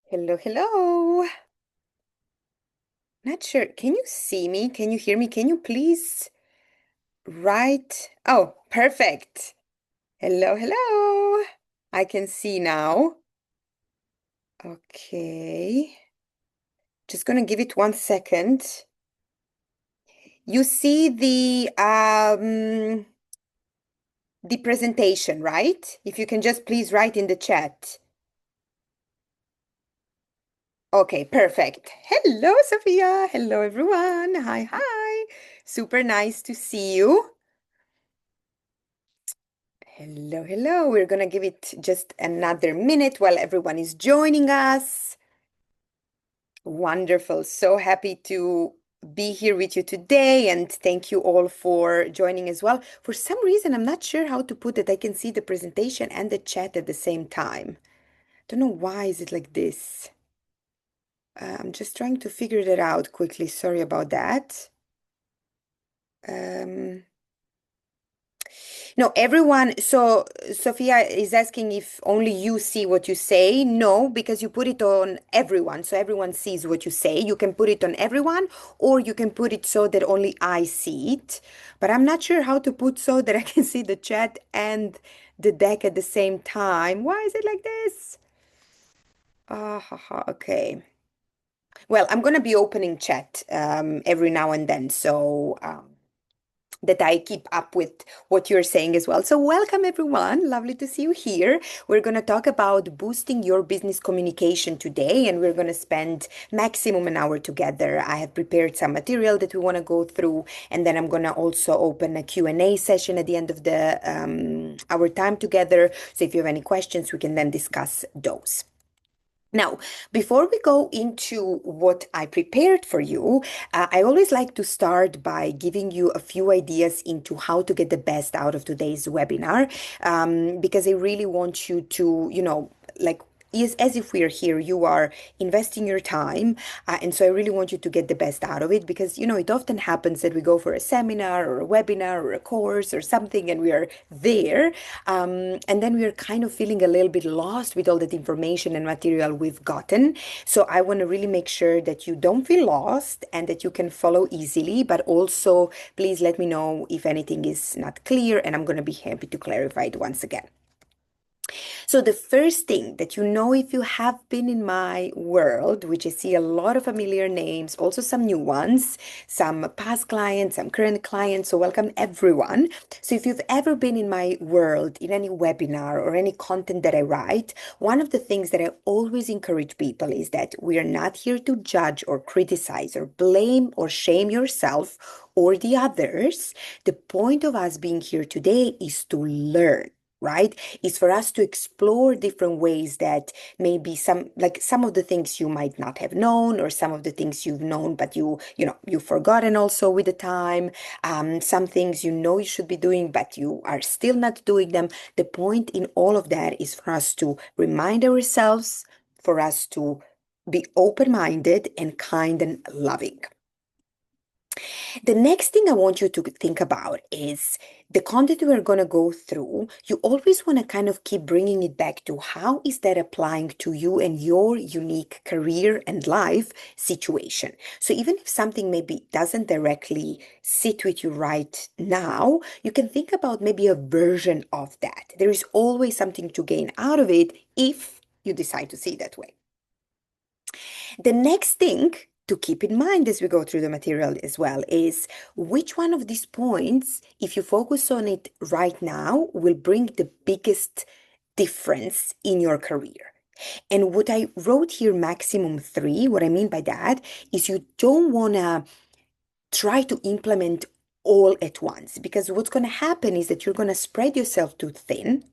Hello, hello. Not sure. Can you see me? Can you hear me? Can you please write? Oh, perfect. Hello, hello. I can see now. Okay. Just gonna give it 1 second. You see the presentation, right? If you can just please write in the chat. Okay, perfect. Hello, Sophia. Hello, everyone. Hi, hi. Super nice to see you. Hello, hello. We're going to give it just another minute while everyone is joining us. Wonderful. So happy to be here with you today. And thank you all for joining as well. For some reason, I'm not sure how to put it. I can see the presentation and the chat at the same time. Don't know why is it like this. I'm just trying to figure that out quickly. Sorry about that. Um, No, everyone. So Sophia is asking if only you see what you say. No, because you put it on everyone. So everyone sees what you say. You can put it on everyone, or you can put it so that only I see it. But I'm not sure how to put so that I can see the chat and the deck at the same time. Why is it like this? Ah, ha, ha, okay. Well, I'm going to be opening chat every now and then. So that I keep up with what you're saying as well. So, welcome everyone. Lovely to see you here. We're going to talk about boosting your business communication today, and we're going to spend maximum an hour together. I have prepared some material that we want to go through, and then I'm going to also open a Q&A session at the end of the our time together. So, if you have any questions, we can then discuss those. Now, before we go into what I prepared for you, I always like to start by giving you a few ideas into how to get the best out of today's webinar, because I really want you to, like, is as if we are here, you are investing your time. And so I really want you to get the best out of it because, it often happens that we go for a seminar or a webinar or a course or something and we are there. And then we are kind of feeling a little bit lost with all that information and material we've gotten. So I want to really make sure that you don't feel lost and that you can follow easily, but also please let me know if anything is not clear and I'm going to be happy to clarify it once again. So the first thing that you know if you have been in my world, which I see a lot of familiar names, also some new ones, some past clients, some current clients, so welcome everyone. So if you've ever been in my world, in any webinar or any content that I write, one of the things that I always encourage people is that we are not here to judge or criticize or blame or shame yourself or the others. The point of us being here today is to learn, right? Is for us to explore different ways that maybe some of the things you might not have known, or some of the things you've known but you've forgotten also with the time. Some things you should be doing but you are still not doing them. The point in all of that is for us to remind ourselves, for us to be open-minded and kind and loving. The next thing I want you to think about is the content we're going to go through. You always want to kind of keep bringing it back to how is that applying to you and your unique career and life situation. So even if something maybe doesn't directly sit with you right now, you can think about maybe a version of that. There is always something to gain out of it if you decide to see it that way. The next thing to keep in mind as we go through the material as well is which one of these points, if you focus on it right now, will bring the biggest difference in your career. And what I wrote here, maximum three, what I mean by that is you don't want to try to implement all at once because what's going to happen is that you're going to spread yourself too thin.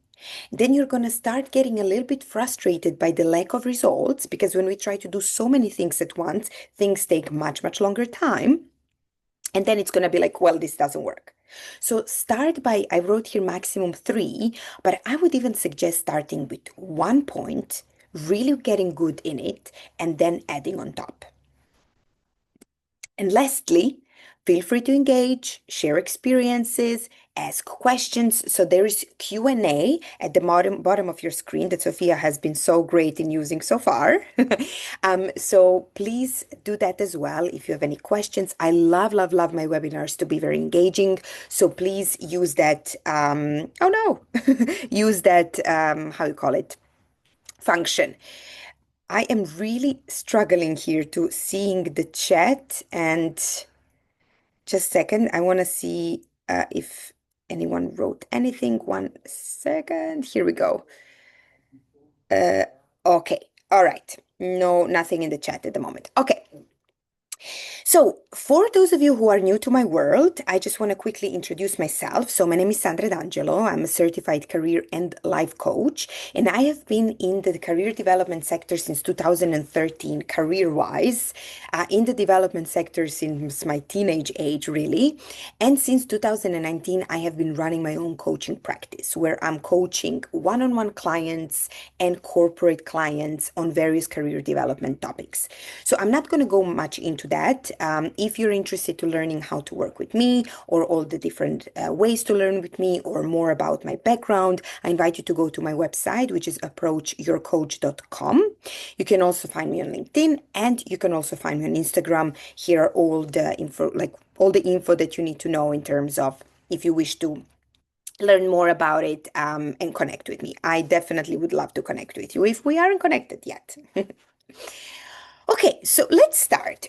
Then you're going to start getting a little bit frustrated by the lack of results because when we try to do so many things at once, things take much, much longer time. And then it's going to be like, well, this doesn't work. So start by, I wrote here maximum three, but I would even suggest starting with 1 point, really getting good in it, and then adding on top. And lastly, Feel free to engage, share experiences, ask questions. So there is Q&A at the bottom of your screen that Sophia has been so great in using so far. So please do that as well if you have any questions. I love, love, love my webinars to be very engaging. So please use that, oh no, use that, how you call it, function. I am really struggling here to seeing the chat and just a second. I want to see if anyone wrote anything. 1 second. Here we go. Uh, okay. All right. No, nothing in the chat at the moment. Okay. So, for those of you who are new to my world, I just want to quickly introduce myself. So, my name is Sandra D'Angelo. I'm a certified career and life coach, and I have been in the career development sector since 2013, career-wise, in the development sector since my teenage age, really. And since 2019, I have been running my own coaching practice where I'm coaching one-on-one clients and corporate clients on various career development topics. So, I'm not going to go much into that. If you're interested to learning how to work with me or all the different ways to learn with me or more about my background, I invite you to go to my website, which is approachyourcoach.com. You can also find me on LinkedIn and you can also find me on Instagram. Here are all the info, like all the info that you need to know in terms of if you wish to learn more about it and connect with me. I definitely would love to connect with you if we aren't connected yet. Okay, so let's start.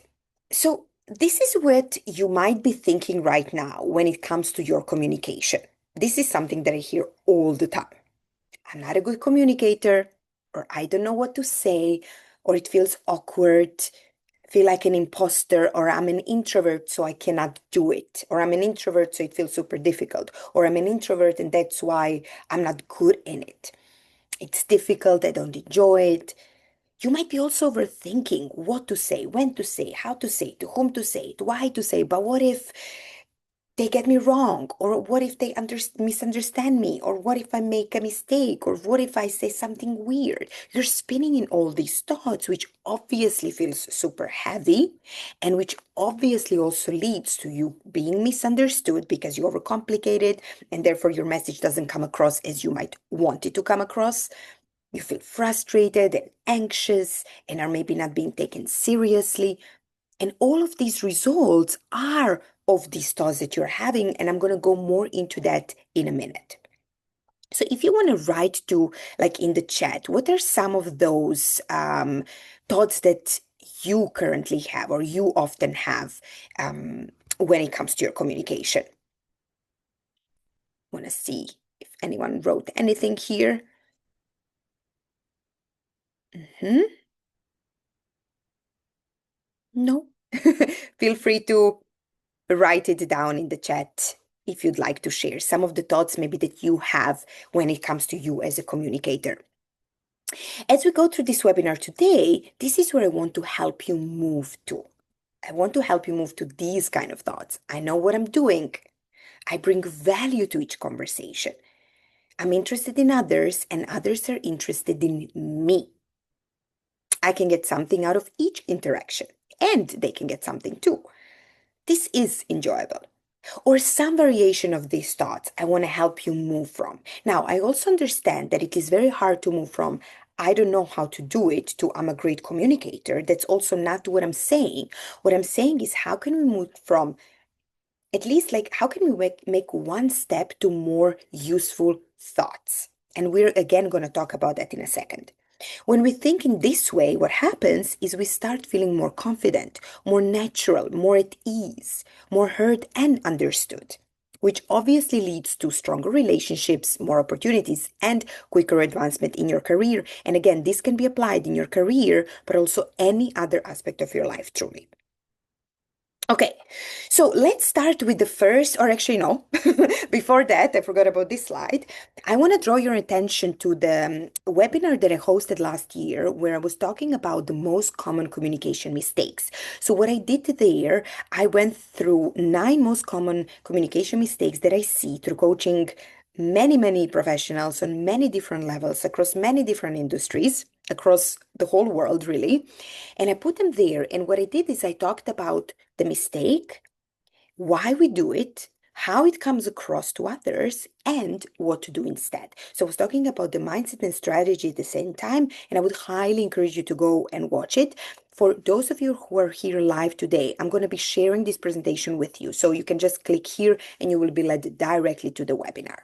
So, this is what you might be thinking right now when it comes to your communication. This is something that I hear all the time. I'm not a good communicator, or I don't know what to say, or it feels awkward, feel like an imposter, or I'm an introvert, so I cannot do it, or I'm an introvert, so it feels super difficult, or I'm an introvert, and that's why I'm not good in it. It's difficult, I don't enjoy it. You might be also overthinking what to say, when to say, how to say, to whom to say it, why to say, but what if they get me wrong? Or what if they misunderstand me? Or what if I make a mistake? Or what if I say something weird? You're spinning in all these thoughts, which obviously feels super heavy and which obviously also leads to you being misunderstood because you overcomplicate it and therefore your message doesn't come across as you might want it to come across. You feel frustrated and anxious and are maybe not being taken seriously. And all of these results are of these thoughts that you're having. And I'm going to go more into that in a minute. So if you want to write to, like in the chat, what are some of those thoughts that you currently have or you often have when it comes to your communication? I want to see if anyone wrote anything here. Mhm. No. Feel free to write it down in the chat if you'd like to share some of the thoughts maybe that you have when it comes to you as a communicator. As we go through this webinar today, this is where I want to help you move to. I want to help you move to these kind of thoughts. I know what I'm doing. I bring value to each conversation. I'm interested in others, and others are interested in me. I can get something out of each interaction, and they can get something too. This is enjoyable. Or some variation of these thoughts I want to help you move from. Now, I also understand that it is very hard to move from I don't know how to do it to I'm a great communicator. That's also not what I'm saying. What I'm saying is how can we move from at least like how can we make one step to more useful thoughts? And we're again going to talk about that in a second. When we think in this way, what happens is we start feeling more confident, more natural, more at ease, more heard and understood, which obviously leads to stronger relationships, more opportunities, and quicker advancement in your career. And again, this can be applied in your career, but also any other aspect of your life, truly. Okay, so let's start with the first, or actually, no, before that, I forgot about this slide. I want to draw your attention to the webinar that I hosted last year, where I was talking about the most common communication mistakes. So, what I did there, I went through 9 most common communication mistakes that I see through coaching many, many professionals on many different levels across many different industries, across the whole world, really. And I put them there. And what I did is I talked about the mistake, why we do it, how it comes across to others, and what to do instead. So I was talking about the mindset and strategy at the same time, and I would highly encourage you to go and watch it. For those of you who are here live today, I'm going to be sharing this presentation with you. So you can just click here and you will be led directly to the webinar.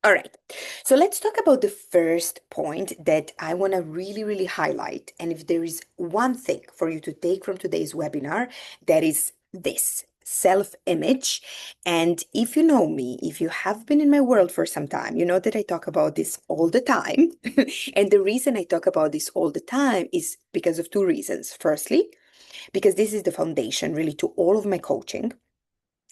All right, so let's talk about the first point that I want to really, really highlight. And if there is one thing for you to take from today's webinar, that is this self-image. And if you know me, if you have been in my world for some time, you know that I talk about this all the time. And the reason I talk about this all the time is because of two reasons. Firstly, because this is the foundation really to all of my coaching.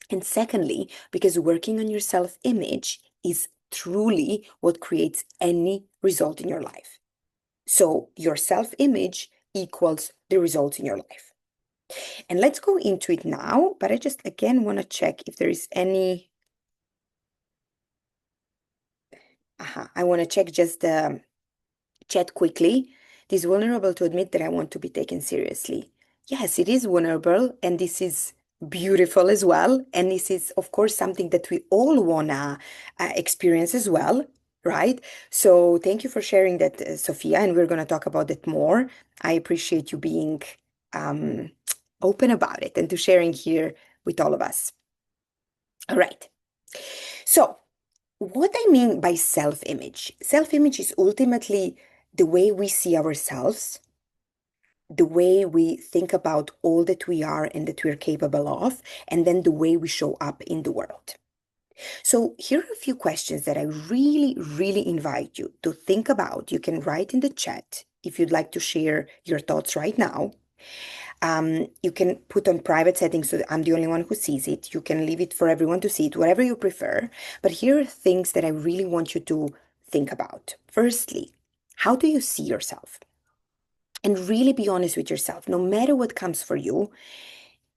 And secondly, because working on your self-image is truly what creates any result in your life. So your self-image equals the results in your life. And let's go into it now, but I just again want to check if there is any. I want to check just the chat quickly. It is vulnerable to admit that I want to be taken seriously. Yes, it is vulnerable, and this is beautiful as well. And this is, of course, something that we all want to experience as well, right? So thank you for sharing that, Sophia, and we're going to talk about it more. I appreciate you being um, open about it and to sharing here with all of us. All right. So, what I mean by self-image, self-image is ultimately the way we see ourselves, the way we think about all that we are and that we're capable of, and then the way we show up in the world. So here are a few questions that I really, really invite you to think about. You can write in the chat if you'd like to share your thoughts right now. You can put on private settings so that I'm the only one who sees it. You can leave it for everyone to see it, whatever you prefer. But here are things that I really want you to think about. Firstly, how do you see yourself? And really be honest with yourself. No matter what comes for you,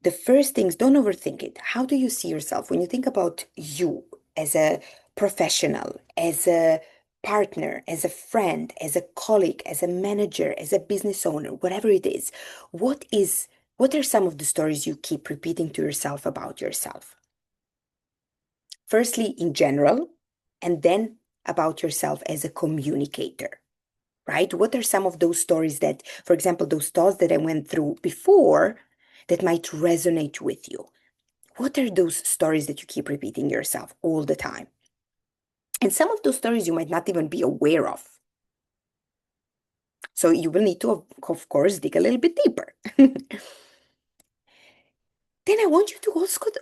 the first things, don't overthink it. How do you see yourself when you think about you as a professional, as a partner, as a friend, as a colleague, as a manager, as a business owner, whatever it is? What are some of the stories you keep repeating to yourself about yourself? Firstly, in general, and then about yourself as a communicator, right? What are some of those stories that, for example, those thoughts that I went through before that might resonate with you? What are those stories that you keep repeating yourself all the time? And some of those stories you might not even be aware of. So you will need to, of course, dig a little bit deeper. Then I want you to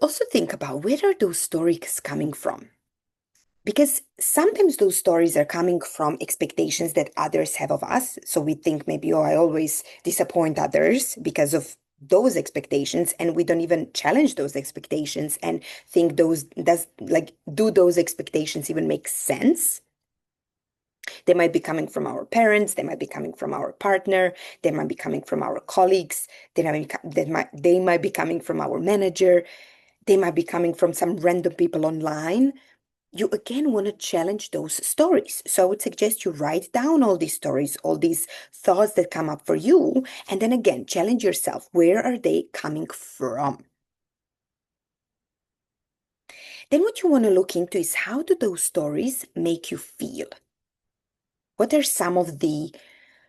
also think about where are those stories coming from? Because sometimes those stories are coming from expectations that others have of us. So we think maybe, oh, I always disappoint others because of those expectations, and we don't even challenge those expectations and think do those expectations even make sense? They might be coming from our parents, they might be coming from our partner, they might be coming from our colleagues, they might be coming from our manager, they might be coming from some random people online. You again want to challenge those stories. So I would suggest you write down all these stories, all these thoughts that come up for you, and then again challenge yourself. Where are they coming from? Then what you want to look into is how do those stories make you feel? What are some of the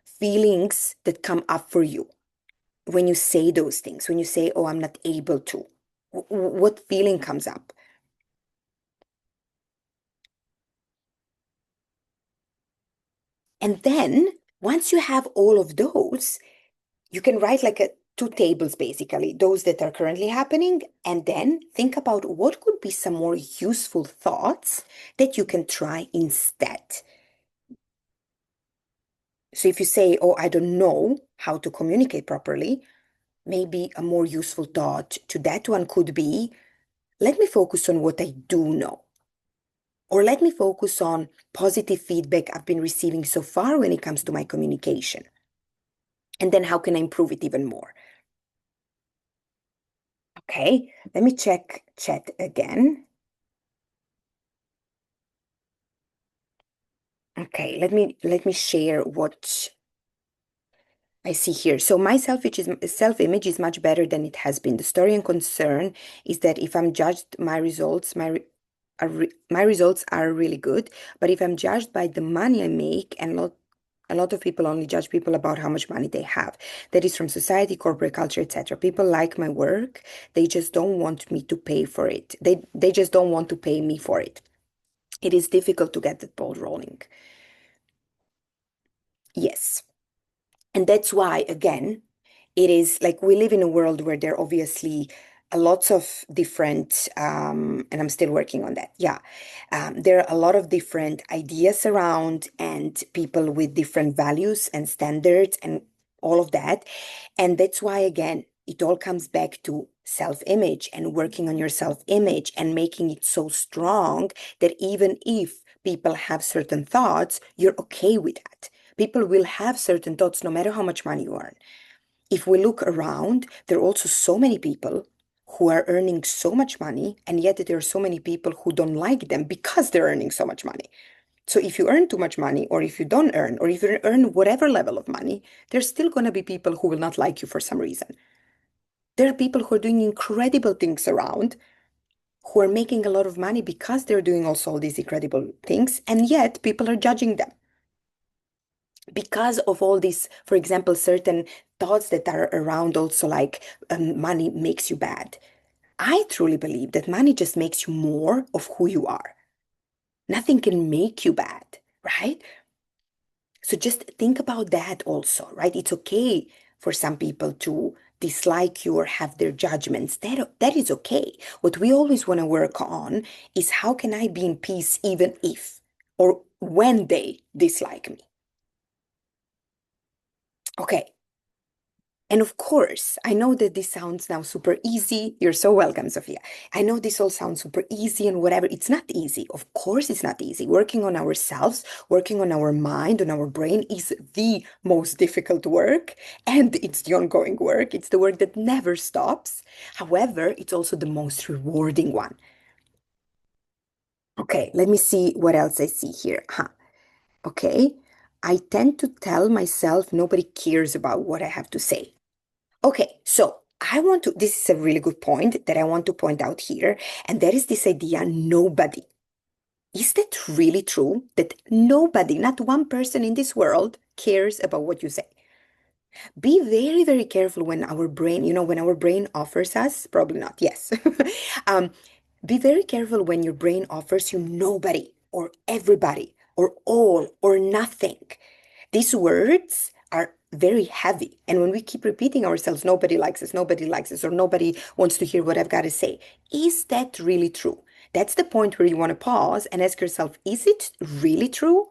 feelings that come up for you when you say those things? When you say, oh, I'm not able to, what feeling comes up? And then once you have all of those, you can write like two tables basically, those that are currently happening, and then think about what could be some more useful thoughts that you can try instead. So if you say, oh, I don't know how to communicate properly, maybe a more useful thought to that one could be, let me focus on what I do know. Or let me focus on positive feedback I've been receiving so far when it comes to my communication. And then how can I improve it even more? Okay, let me check chat again. Okay, let me share what I see here. So my self-image is much better than it has been. The story and concern is that if I'm judged, my results are really good. But if I'm judged by the money I make, and a lot of people only judge people about how much money they have. That is from society, corporate culture, etc. People like my work. They just don't want me to pay for it. They just don't want to pay me for it. It is difficult to get that ball rolling. Yes. And that's why, again, it is like we live in a world where there are obviously a lots of different, and I'm still working on that. Yeah. There are a lot of different ideas around and people with different values and standards and all of that. And that's why, again, it all comes back to self-image and working on your self-image and making it so strong that even if people have certain thoughts, you're okay with that. People will have certain thoughts no matter how much money you earn. If we look around, there are also so many people who are earning so much money, and yet there are so many people who don't like them because they're earning so much money. So if you earn too much money, or if you don't earn, or if you earn whatever level of money, there's still going to be people who will not like you for some reason. There are people who are doing incredible things around, who are making a lot of money because they're doing also all these incredible things, and yet people are judging them because of all these, for example, certain thoughts that are around also like money makes you bad. I truly believe that money just makes you more of who you are. Nothing can make you bad, right? So just think about that also, right? It's okay for some people to dislike you or have their judgments. That is okay. What we always want to work on is how can I be in peace even if or when they dislike me? Okay. And of course, I know that this sounds now super easy. You're so welcome, Sophia. I know this all sounds super easy and whatever. It's not easy. Of course, it's not easy. Working on ourselves, working on our mind, on our brain is the most difficult work. And it's the ongoing work. It's the work that never stops. However, it's also the most rewarding one. Okay, let me see what else I see here. Huh. Okay. I tend to tell myself nobody cares about what I have to say. Okay, so this is a really good point that I want to point out here, and that is this idea nobody. Is that really true that nobody, not one person in this world, cares about what you say? Be very, very careful when our brain, when our brain offers us, probably not, yes. um, be very careful when your brain offers you nobody or everybody or all or nothing. These words are very heavy. And when we keep repeating ourselves, nobody likes us, or nobody wants to hear what I've got to say, is that really true? That's the point where you want to pause and ask yourself, is it really true?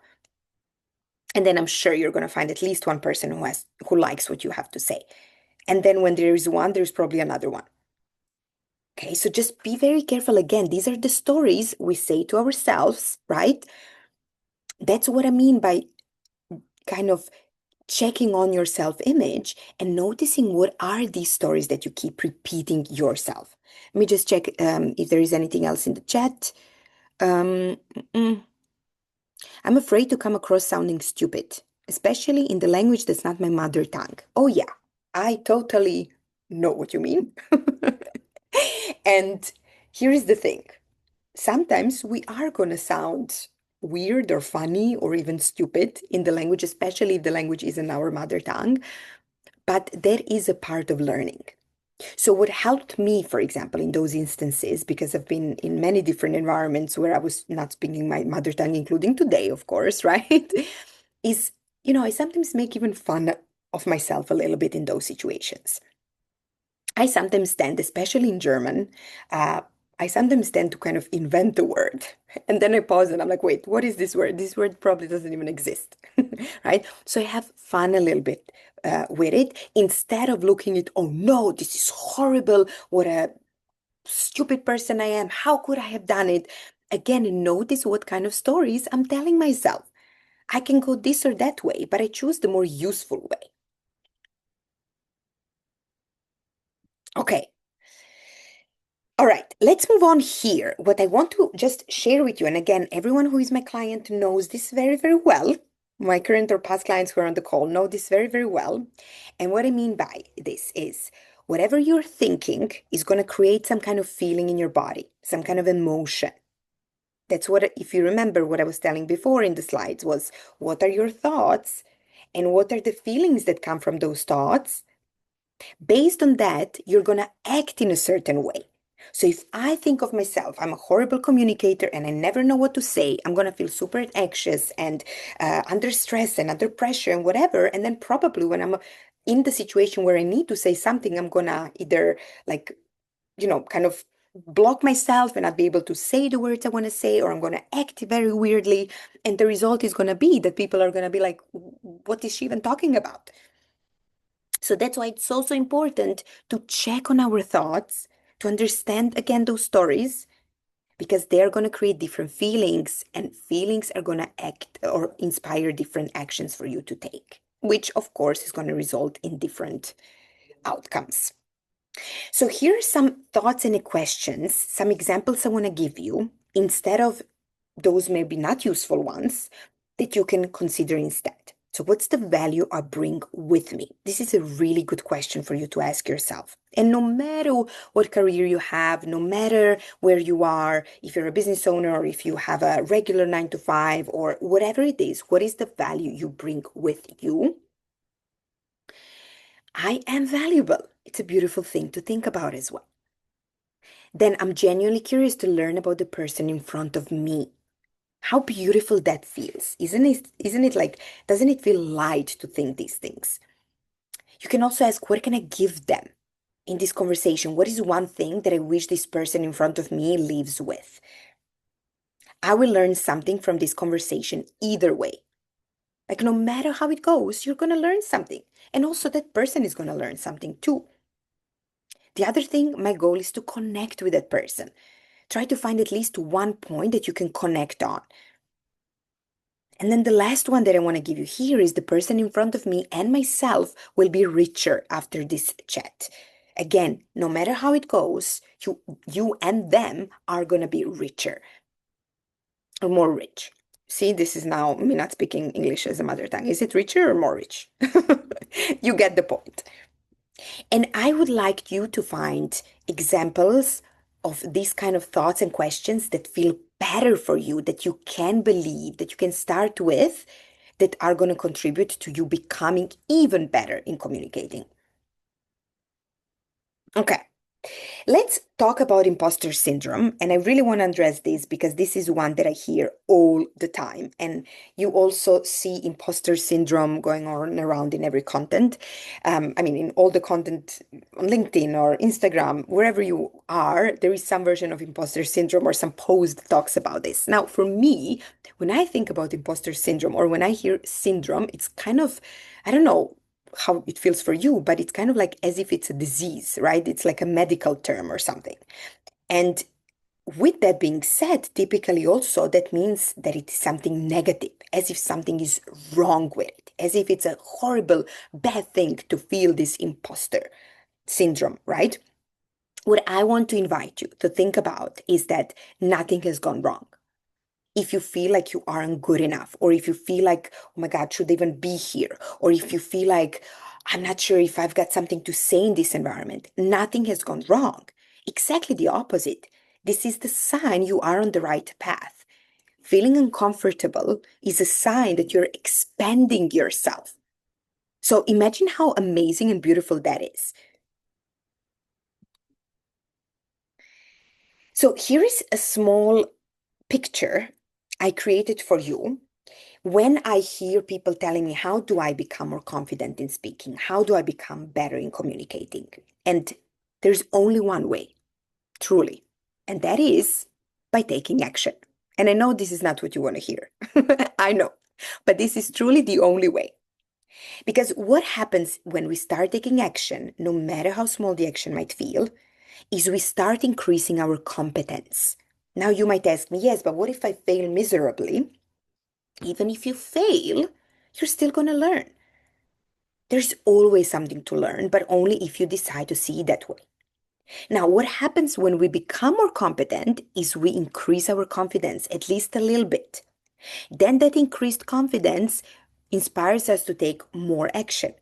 And then I'm sure you're going to find at least one person who likes what you have to say. And then when there is one, there's probably another one. Okay, so just be very careful again. These are the stories we say to ourselves, right? That's what I mean by kind of checking on your self-image and noticing what are these stories that you keep repeating yourself. Let me just check if there is anything else in the chat. Um, mm, I'm afraid to come across sounding stupid, especially in the language that's not my mother tongue. Oh, yeah, I totally know what you mean. And here is the thing. Sometimes we are going to sound weird or funny or even stupid in the language, especially if the language isn't our mother tongue, but that is a part of learning. So, what helped me, for example, in those instances, because I've been in many different environments where I was not speaking my mother tongue, including today, of course, right? Is, I sometimes make even fun of myself a little bit in those situations. I sometimes tend, especially in German, uh, I sometimes tend to kind of invent the word. And then I pause and I'm like, wait, what is this word? This word probably doesn't even exist, right? So I have fun a little bit with it instead of looking at, oh no, this is horrible. What a stupid person I am. How could I have done it? Again, notice what kind of stories I'm telling myself. I can go this or that way, but I choose the more useful way. Okay. All right, let's move on here. What I want to just share with you, and again, everyone who is my client knows this very, very well. My current or past clients who are on the call know this very, very well. And what I mean by this is whatever you're thinking is going to create some kind of feeling in your body, some kind of emotion. That's what, if you remember what I was telling before in the slides, was what are your thoughts and what are the feelings that come from those thoughts? Based on that, you're going to act in a certain way. So if I think of myself, I'm a horrible communicator and I never know what to say, I'm going to feel super anxious and under stress and under pressure and whatever. And then probably when I'm in the situation where I need to say something, I'm going to either like, kind of block myself and not be able to say the words I want to say, or I'm going to act very weirdly. And the result is going to be that people are going to be like, what is she even talking about? So that's why it's also important to check on our thoughts, to understand again those stories, because they're going to create different feelings, and feelings are going to act or inspire different actions for you to take, which of course is going to result in different outcomes. So here are some thoughts and questions, some examples I want to give you instead of those maybe not useful ones that you can consider instead. So, what's the value I bring with me? This is a really good question for you to ask yourself. And no matter what career you have, no matter where you are, if you're a business owner or if you have a regular 9 to 5 or whatever it is, what is the value you bring with you? I am valuable. It's a beautiful thing to think about as well. Then I'm genuinely curious to learn about the person in front of me. How beautiful that feels. Isn't it like, doesn't it feel light to think these things? You can also ask, what can I give them in this conversation? What is one thing that I wish this person in front of me leaves with? I will learn something from this conversation either way. Like, no matter how it goes, you're going to learn something. And also, that person is going to learn something too. The other thing, my goal is to connect with that person. Try to find at least one point that you can connect on. And then the last one that I want to give you here is the person in front of me and myself will be richer after this chat. Again, no matter how it goes, you and them are going to be richer or more rich. See, this is now me not speaking English as a mother tongue. Is it richer or more rich? You get the point. And I would like you to find examples of these kind of thoughts and questions that feel better for you, that you can believe, that you can start with, that are going to contribute to you becoming even better in communicating. Okay. Let's talk about imposter syndrome. And I really want to address this because this is one that I hear all the time. And you also see imposter syndrome going on around in every content. In all the content on LinkedIn or Instagram, wherever you are, there is some version of imposter syndrome or some post that talks about this. Now, for me, when I think about imposter syndrome or when I hear syndrome, it's kind of, I don't know how it feels for you, but it's kind of like as if it's a disease, right? It's like a medical term or something. And with that being said, typically also that means that it is something negative, as if something is wrong with it, as if it's a horrible, bad thing to feel this imposter syndrome, right? What I want to invite you to think about is that nothing has gone wrong. If you feel like you aren't good enough, or if you feel like, oh my God, should I even be here? Or if you feel like, I'm not sure if I've got something to say in this environment, nothing has gone wrong. Exactly the opposite. This is the sign you are on the right path. Feeling uncomfortable is a sign that you're expanding yourself. So imagine how amazing and beautiful that is. So here is a small picture I created for you. When I hear people telling me, how do I become more confident in speaking? How do I become better in communicating? And there's only one way, truly, and that is by taking action. And I know this is not what you want to hear. I know, but this is truly the only way. Because what happens when we start taking action, no matter how small the action might feel, is we start increasing our competence. Now you might ask me, yes, but what if I fail miserably? Even if you fail, you're still going to learn. There's always something to learn, but only if you decide to see it that way. Now, what happens when we become more competent is we increase our confidence at least a little bit. Then that increased confidence inspires us to take more action.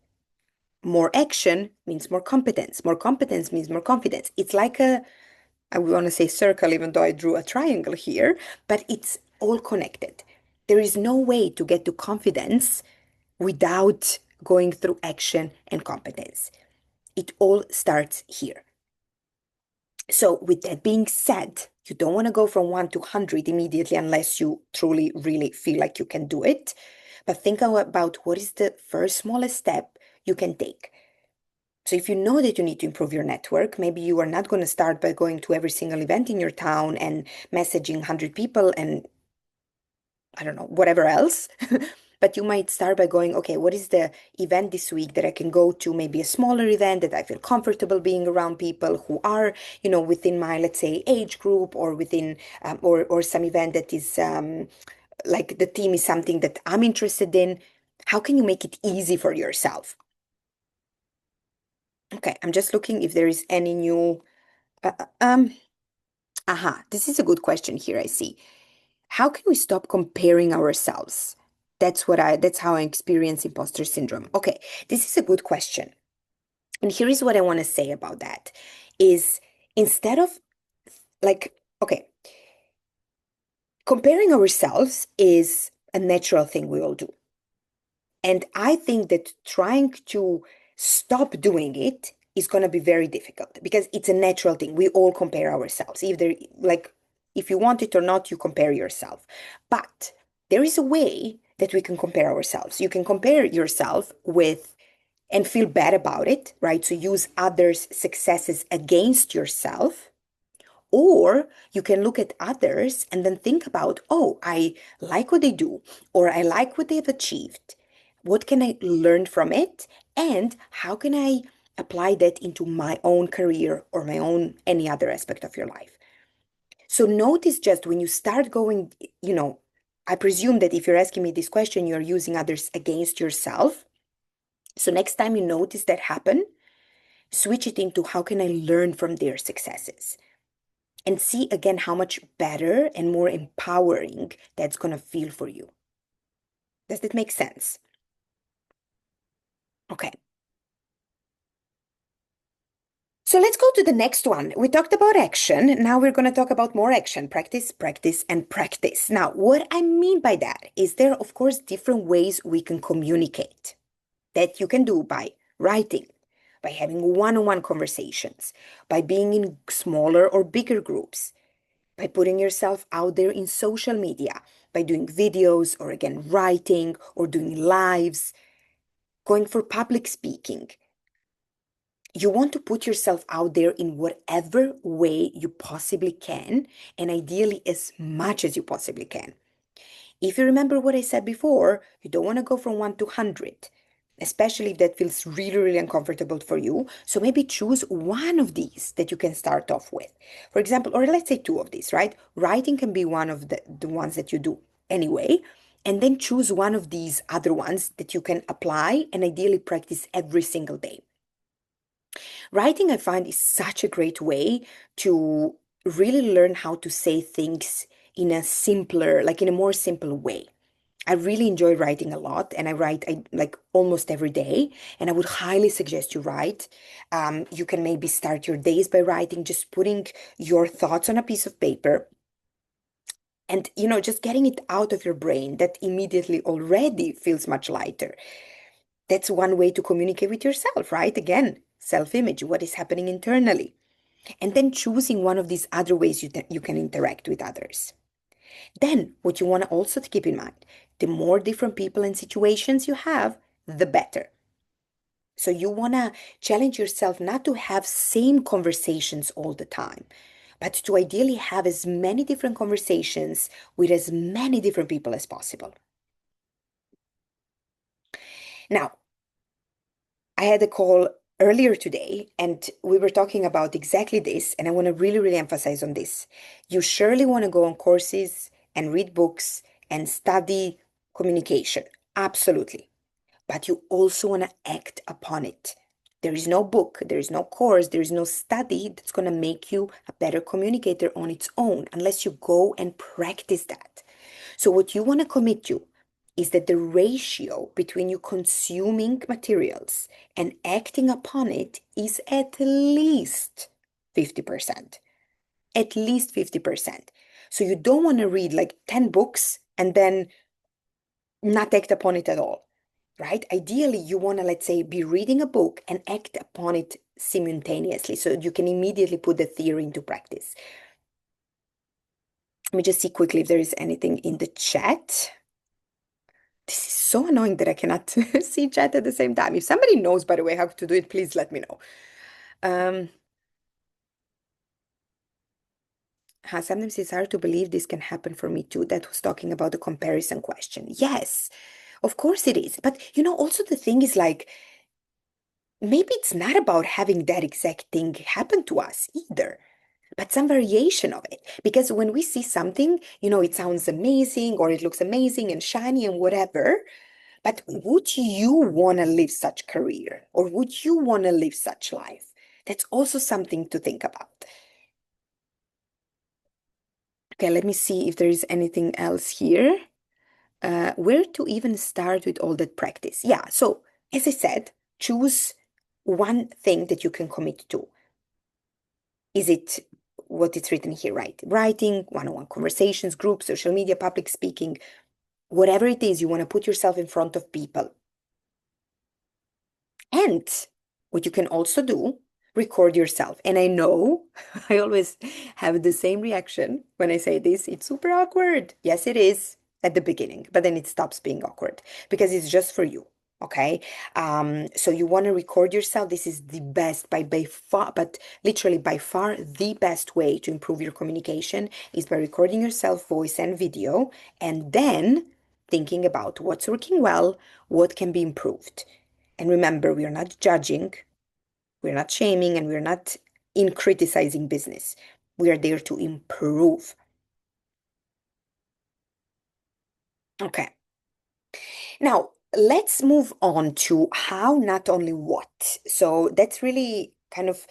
More action means more competence. More competence means more confidence. It's like I want to say circle, even though I drew a triangle here, but it's all connected. There is no way to get to confidence without going through action and competence. It all starts here. So, with that being said, you don't want to go from 1 to 100 immediately unless you truly, really feel like you can do it. But think about what is the first smallest step you can take. So if you know that you need to improve your network, maybe you are not going to start by going to every single event in your town and messaging 100 people and I don't know, whatever else. But you might start by going, okay, what is the event this week that I can go to? Maybe a smaller event that I feel comfortable being around people who are, within my, let's say, age group or within, or some event that is like the theme is something that I'm interested in. How can you make it easy for yourself? Okay, I'm just looking if there is any new. Uh, uh, um, this is a good question here, I see. How can we stop comparing ourselves? That's how I experience imposter syndrome. Okay, this is a good question. And here is what I want to say about that is instead of like, okay, comparing ourselves is a natural thing we all do. And I think that trying to stop doing it is going to be very difficult because it's a natural thing. We all compare ourselves. Either like if you want it or not, you compare yourself. But there is a way that we can compare ourselves. You can compare yourself with and feel bad about it, right? So use others' successes against yourself. Or you can look at others and then think about, oh, I like what they do, or I like what they've achieved. What can I learn from it? And how can I apply that into my own career or my own any other aspect of your life? So notice just when you start going, I presume that if you're asking me this question, you're using others against yourself. So next time you notice that happen, switch it into how can I learn from their successes? And see again how much better and more empowering that's going to feel for you. Does that make sense? Okay. So let's go to the next one. We talked about action. Now we're going to talk about more action. Practice, practice, and practice. Now, what I mean by that is there, of course, different ways we can communicate that you can do by writing, by having one-on-one conversations, by being in smaller or bigger groups, by putting yourself out there in social media, by doing videos or again, writing or doing lives, going for public speaking. You want to put yourself out there in whatever way you possibly can, and ideally as much as you possibly can. If you remember what I said before, you don't want to go from 1 to 100, especially if that feels really, really uncomfortable for you. So maybe choose one of these that you can start off with. For example, or let's say two of these, right? Writing can be one of the ones that you do anyway. And then choose one of these other ones that you can apply and ideally practice every single day. Writing, I find, is such a great way to really learn how to say things in a simpler, like in a more simple way. I really enjoy writing a lot and I like almost every day. And I would highly suggest you write. You can maybe start your days by writing, just putting your thoughts on a piece of paper and, just getting it out of your brain that immediately already feels much lighter. That's one way to communicate with yourself, right? Again, self-image, what is happening internally. And then choosing one of these other ways you can interact with others. Then, what you want to also keep in mind, the more different people and situations you have, the better. So you want to challenge yourself not to have same conversations all the time, but to ideally have as many different conversations with as many different people as possible. Now, I had a call earlier today and we were talking about exactly this, and I want to really, really emphasize on this. You surely want to go on courses and read books and study communication. Absolutely. But you also want to act upon it. There is no book, there is no course, there is no study that's going to make you a better communicator on its own unless you go and practice that. So, what you want to commit to is that the ratio between you consuming materials and acting upon it is at least 50%. At least 50%. So you don't want to read like 10 books and then not act upon it at all, right? Ideally, you want to, let's say, be reading a book and act upon it simultaneously so you can immediately put the theory into practice. Let me just see quickly if there is anything in the chat. This is so annoying that I cannot see chat at the same time. If somebody knows, by the way, how to do it, please let me know. Um, Sometimes it's hard to believe this can happen for me too. That was talking about the comparison question. Yes, of course it is. But also the thing is like, maybe it's not about having that exact thing happen to us either, but some variation of it. Because when we see something, it sounds amazing or it looks amazing and shiny and whatever. But would you want to live such career or would you want to live such life? That's also something to think about. Okay, let me see if there is anything else here. Where to even start with all that practice? Yeah, so as I said, choose one thing that you can commit to. Is it what it's written here, right? Writing, one-on-one conversations, groups, social media, public speaking, whatever it is, you want to put yourself in front of people. And what you can also do, record yourself. And I know I always have the same reaction when I say this. It's super awkward. Yes, it is at the beginning, but then it stops being awkward because it's just for you. Okay. So you want to record yourself. This is the best by far, but literally by far the best way to improve your communication is by recording yourself voice and video and then thinking about what's working well, what can be improved. And remember, we are not judging, we're not shaming, and we're not in criticizing business. We are there to improve. Okay. Now, let's move on to how, not only what. So that's really kind of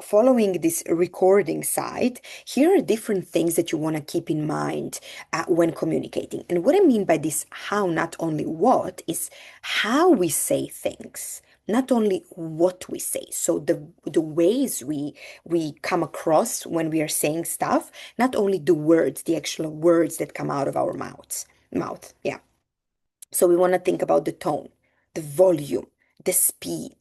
following this recording side. Here are different things that you want to keep in mind when communicating. And what I mean by this how, not only what, is how we say things. Not only what we say, so the ways we come across when we are saying stuff, not only the words, the actual words that come out of our mouth, yeah. So we want to think about the tone, the volume, the speed.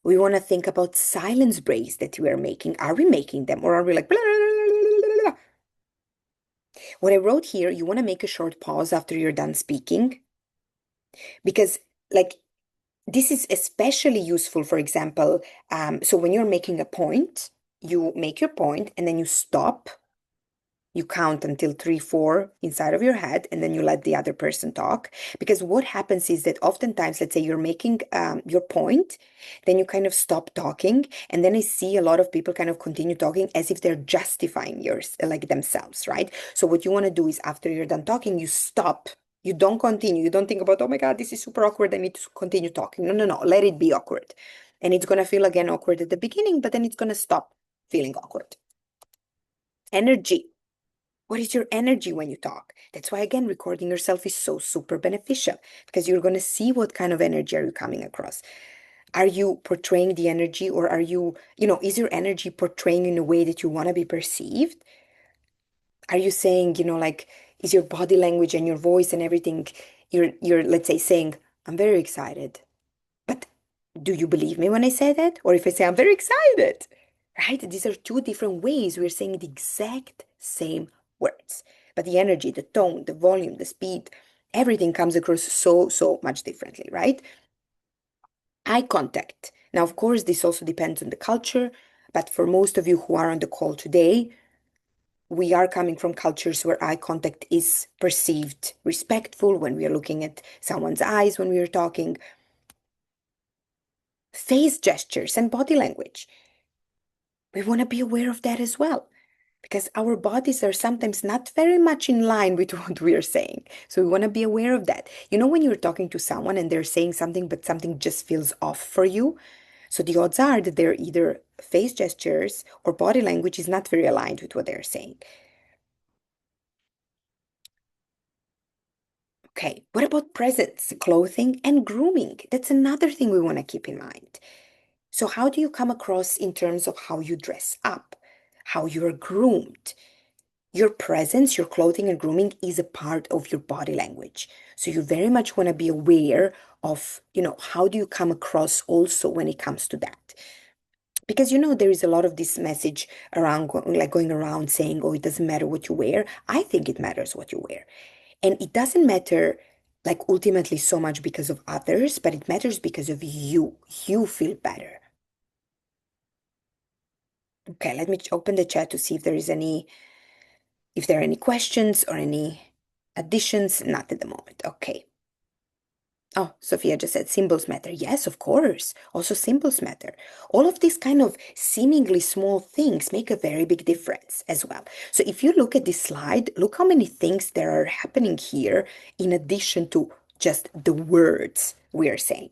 We want to think about silence breaks that we are making. Are we making them or are we like blah, blah, blah, blah, blah? What I wrote here, you want to make a short pause after you're done speaking because like this is especially useful, for example, so when you're making a point, you make your point and then you stop. You count until three, four inside of your head, and then you let the other person talk. Because what happens is that oftentimes, let's say you're making your point, then you kind of stop talking, and then I see a lot of people kind of continue talking as if they're justifying yours, like themselves, right? So what you want to do is after you're done talking, you stop. You don't continue. You don't think about, oh my God, this is super awkward. I need to continue talking. No, no, no. Let it be awkward. And it's going to feel again awkward at the beginning, but then it's going to stop feeling awkward. Energy. What is your energy when you talk? That's why, again, recording yourself is so super beneficial because you're going to see what kind of energy are you coming across. Are you portraying the energy or are you, is your energy portraying in a way that you want to be perceived? Are you saying, like, is your body language and your voice and everything, let's say, saying, I'm very excited. But do you believe me when I say that? Or if I say, I'm very excited, right? These are two different ways we're saying the exact same words. But the energy, the tone, the volume, the speed, everything comes across so, so much differently, right? Eye contact. Now, of course, this also depends on the culture, but for most of you who are on the call today, we are coming from cultures where eye contact is perceived respectful when we are looking at someone's eyes when we are talking. Face gestures and body language. We want to be aware of that as well because our bodies are sometimes not very much in line with what we are saying. So we want to be aware of that. When you're talking to someone and they're saying something, but something just feels off for you. So the odds are that they're either face gestures or body language is not very aligned with what they're saying. Okay, what about presents, clothing, and grooming? That's another thing we want to keep in mind. So, how do you come across in terms of how you dress up, how you're groomed? Your presence, your clothing, and grooming is a part of your body language. So, you very much want to be aware of, how do you come across also when it comes to that? Because there is a lot of this message around, like going around saying, oh, it doesn't matter what you wear. I think it matters what you wear. And it doesn't matter like ultimately so much because of others, but it matters because of you. You feel better. Okay, let me open the chat to see if there are any questions or any additions. Not at the moment. Okay. Oh, Sophia just said symbols matter. Yes, of course. Also, symbols matter. All of these kind of seemingly small things make a very big difference as well. So if you look at this slide, look how many things there are happening here in addition to just the words we are saying.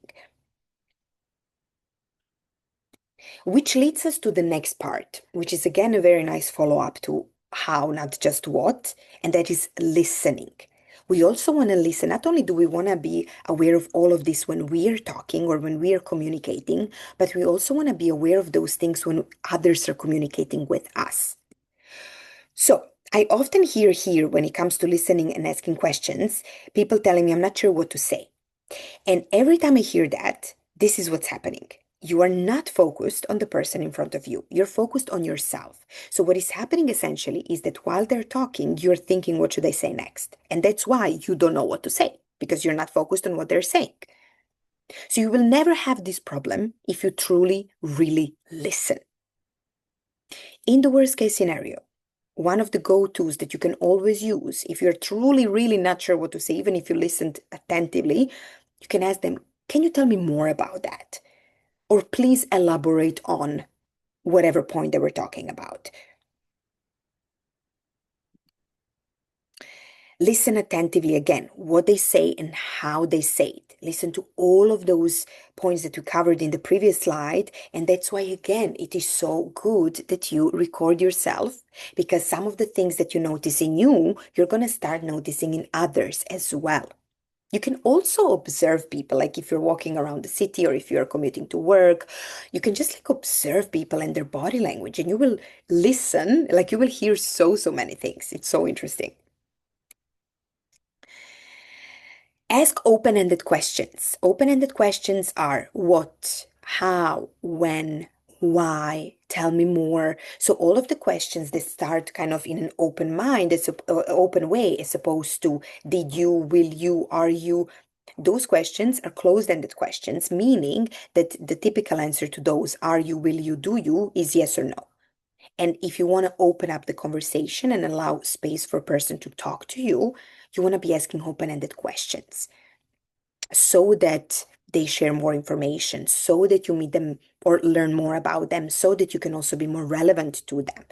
Which leads us to the next part, which is again a very nice follow-up to how, not just what, and that is listening. We also want to listen. Not only do we want to be aware of all of this when we are talking or when we are communicating, but we also want to be aware of those things when others are communicating with us. So I often hear here when it comes to listening and asking questions, people telling me, I'm not sure what to say. And every time I hear that, this is what's happening. You are not focused on the person in front of you. You're focused on yourself. So what is happening essentially is that while they're talking, you're thinking, what should I say next? And that's why you don't know what to say because you're not focused on what they're saying. So you will never have this problem if you truly, really listen. In the worst case scenario, one of the go-tos that you can always use if you're truly, really not sure what to say, even if you listened attentively, you can ask them, can you tell me more about that? Or please elaborate on whatever point they were talking about. Listen attentively again, what they say and how they say it. Listen to all of those points that we covered in the previous slide. And that's why, again, it is so good that you record yourself because some of the things that you notice in you, you're going to start noticing in others as well. You can also observe people, like if you're walking around the city or if you're commuting to work, you can just like observe people and their body language and you will listen, like you will hear so many things. It's so interesting. Ask open-ended questions. Open-ended questions are what, how, when, why, tell me more. So all of the questions that start kind of in an open mind, open way, as opposed to did you, will you, are you. Those questions are closed-ended questions, meaning that the typical answer to those are you, will you, do you is yes or no. And if you want to open up the conversation and allow space for a person to talk to you want to be asking open-ended questions so that they share more information, so that you meet them or learn more about them, so that you can also be more relevant to them,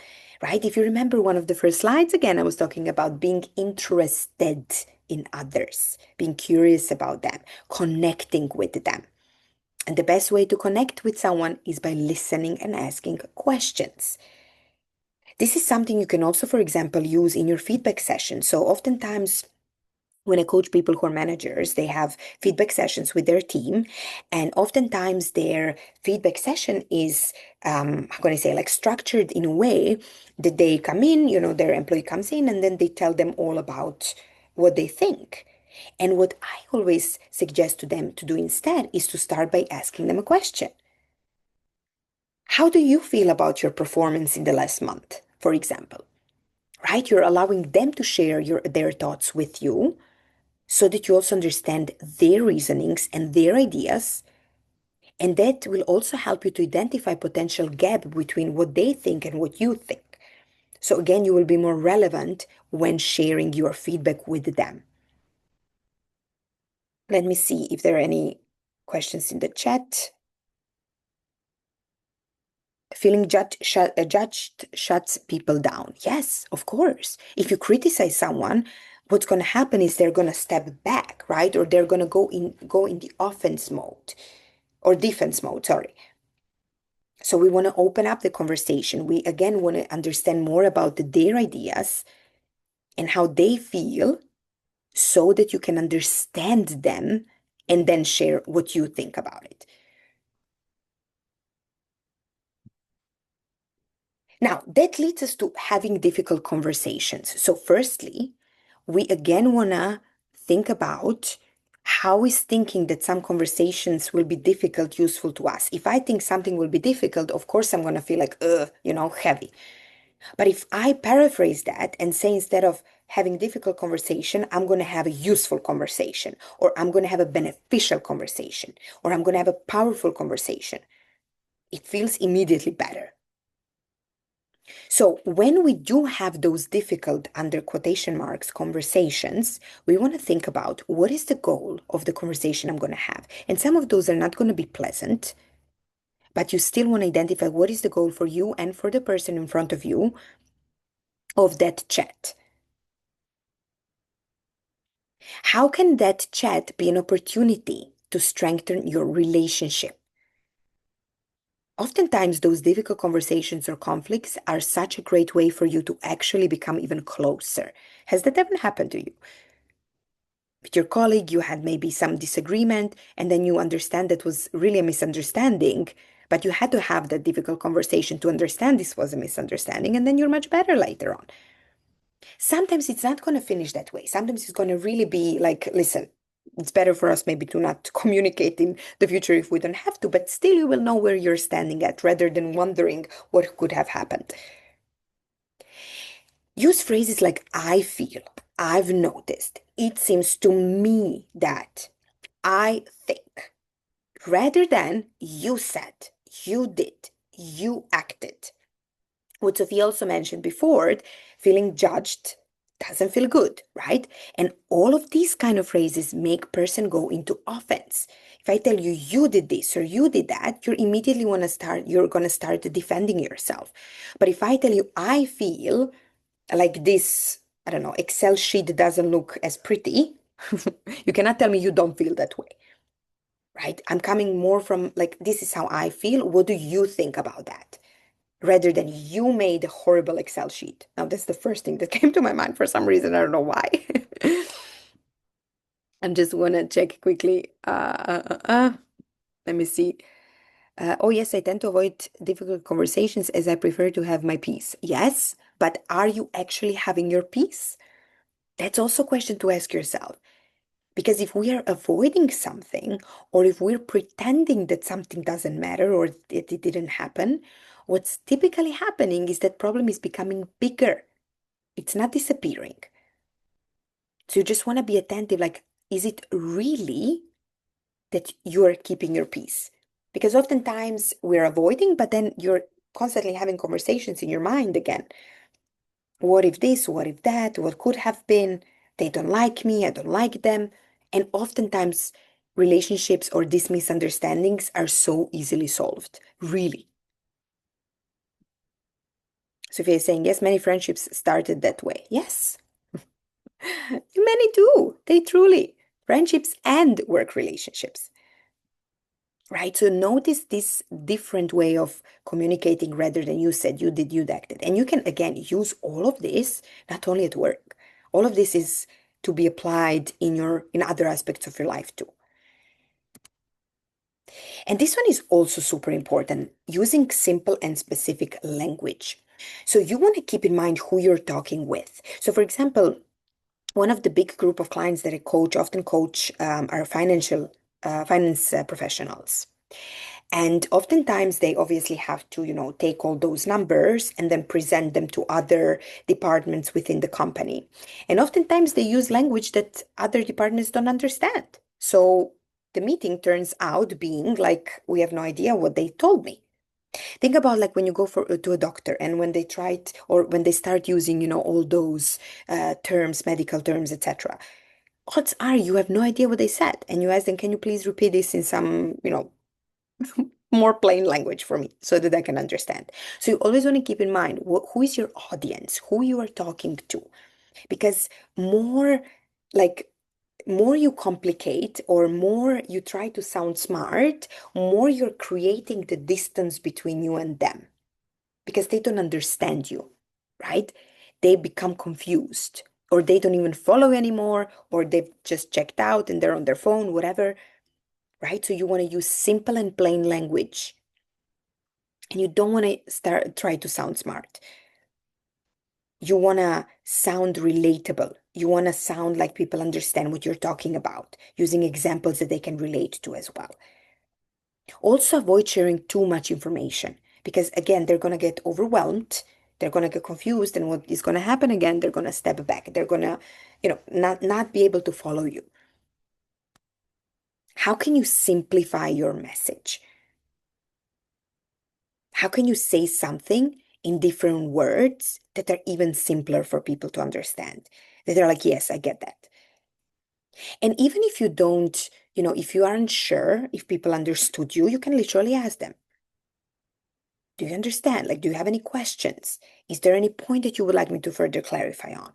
right? If you remember one of the first slides, again, I was talking about being interested in others, being curious about them, connecting with them. And the best way to connect with someone is by listening and asking questions. This is something you can also, for example, use in your feedback session. So oftentimes when I coach people who are managers, they have feedback sessions with their team. And oftentimes their feedback session is, how can I say, like structured in a way that they come in, their employee comes in and then they tell them all about what they think. And what I always suggest to them to do instead is to start by asking them a question. How do you feel about your performance in the last month, for example? Right? You're allowing them to share their thoughts with you so that you also understand their reasonings and their ideas. And that will also help you to identify potential gap between what they think and what you think. So again, you will be more relevant when sharing your feedback with them. Let me see if there are any questions in the chat. Feeling judged shuts people down. Yes, of course. If you criticize someone, what's going to happen is they're going to step back, right? Or they're going to go in the offense mode or defense mode, sorry. So we want to open up the conversation. We again want to understand more about their ideas and how they feel so that you can understand them and then share what you think about it. Now, that leads us to having difficult conversations. So, firstly, we again want to think about how is thinking that some conversations will be difficult useful to us. If I think something will be difficult, of course, I'm going to feel like, heavy. But if I paraphrase that and say instead of having difficult conversation, I'm going to have a useful conversation, or I'm going to have a beneficial conversation, or I'm going to have a powerful conversation, it feels immediately better. So when we do have those difficult, under quotation marks, conversations, we want to think about what is the goal of the conversation I'm going to have. And some of those are not going to be pleasant, but you still want to identify what is the goal for you and for the person in front of you of that chat. How can that chat be an opportunity to strengthen your relationship? Oftentimes, those difficult conversations or conflicts are such a great way for you to actually become even closer. Has that ever happened to you? With your colleague, you had maybe some disagreement, and then you understand that was really a misunderstanding, but you had to have that difficult conversation to understand this was a misunderstanding, and then you're much better later on. Sometimes it's not going to finish that way. Sometimes it's going to really be like, listen, it's better for us maybe to not communicate in the future if we don't have to, but still you will know where you're standing at rather than wondering what could have happened. Use phrases like I feel, I've noticed, it seems to me that, I think, rather than you said, you did, you acted. What Sophie also mentioned before, feeling judged doesn't feel good, right? And all of these kind of phrases make person go into offense. If I tell you you did this or you did that, you're gonna start defending yourself. But if I tell you I feel like this, I don't know, Excel sheet doesn't look as pretty, you cannot tell me you don't feel that way, right? I'm coming more from like, this is how I feel. What do you think about that? Rather than you made a horrible Excel sheet. Now, that's the first thing that came to my mind for some reason. I don't know why. I'm just want to check quickly. Let me see. Oh, yes, I tend to avoid difficult conversations as I prefer to have my peace. Yes, but are you actually having your peace? That's also a question to ask yourself. Because if we are avoiding something, or if we're pretending that something doesn't matter or that it didn't happen, what's typically happening is that problem is becoming bigger. It's not disappearing. So you just want to be attentive, like, is it really that you're keeping your peace? Because oftentimes we're avoiding, but then you're constantly having conversations in your mind again. What if this? What if that? What could have been? They don't like me. I don't like them. And oftentimes, relationships or these misunderstandings are so easily solved. Really. Sophia is saying, yes, many friendships started that way. Yes, many do. They truly. Friendships and work relationships. Right? So notice this different way of communicating rather than you said, you did, you acted. And you can, again, use all of this, not only at work. All of this is to be applied in other aspects of your life too. And this one is also super important, using simple and specific language. So you want to keep in mind who you're talking with. So for example, one of the big group of clients that I coach, often coach, are finance professionals. And oftentimes they obviously have to, take all those numbers and then present them to other departments within the company. And oftentimes they use language that other departments don't understand. So the meeting turns out being like, we have no idea what they told me. Think about like when you go to a doctor and when they or when they start using, all those terms, medical terms, etc. Odds are you have no idea what they said. And you ask them, can you please repeat this in some, more plain language for me so that I can understand. So you always want to keep in mind who is your audience, who you are talking to, because more like more you complicate or more you try to sound smart, more you're creating the distance between you and them because they don't understand you, right? They become confused. or they don't even follow anymore, or they've just checked out and they're on their phone, whatever, right? So you want to use simple and plain language, and you don't want to try to sound smart. You want to sound relatable. You want to sound like people understand what you're talking about, using examples that they can relate to as well. Also, avoid sharing too much information because, again, they're going to get overwhelmed. They're going to get confused. And what is going to happen again? They're going to step back. They're going to, not be able to follow you. How can you simplify your message? How can you say something in different words that are even simpler for people to understand? That they're like, yes, I get that. And even if you don't, if you aren't sure if people understood you, you can literally ask them, do you understand? Like, do you have any questions? Is there any point that you would like me to further clarify on?